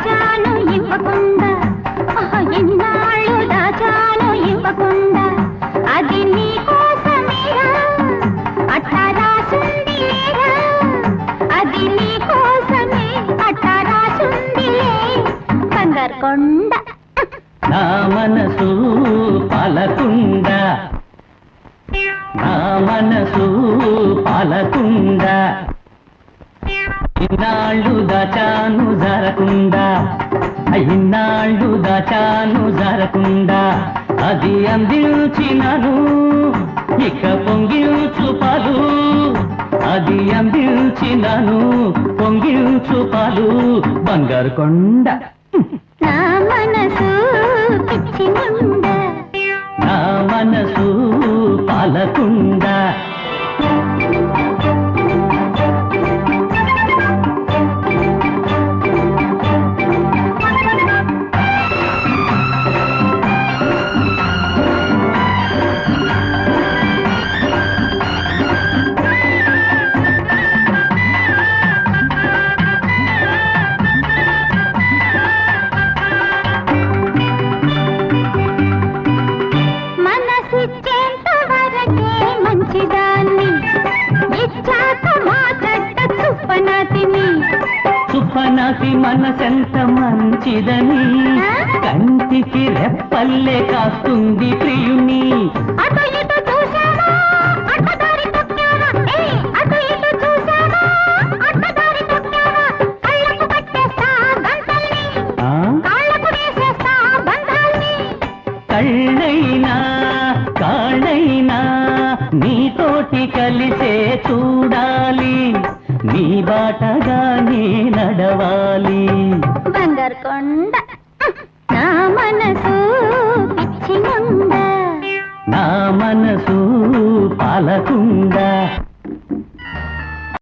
దాచాను ఇవ్వకుండా ఎన్నాళ్ళు దాచాను ఇవ్వకుండా అది నీ కోసమేరా అట్టా రాసుంది లేరా అది నీ కోసమే అట్టా రాసుందిలే బంగారు కొండ నా మనసు పాలకుండ నా మనసు పాలకుండ ఇన్నాళ్ళు దాచాను జరకుండా ఇన్నాళ్ళు దాచాను జరకుండా అది అందించినను ఇక పొంగిల్చు పాలు అది అందించినను పొంగిల్చు పాలు బంగారు కొండ నా మనసు పిచ్చి ముండ నా మనసు పాలకుండ సుప్పనాతి మనసెంత మంచిదని కంటికి రెప్పల్లే కాస్తుంది ప్రియుని కళ్ళైనా కాళ్ళైనా నీతోటి కలిసే చూడాలి నీ బాటగానే నడవాలి బంగారు కొండ నా మనసు పిచ్చి ముండ నా మనసు పాలకుండ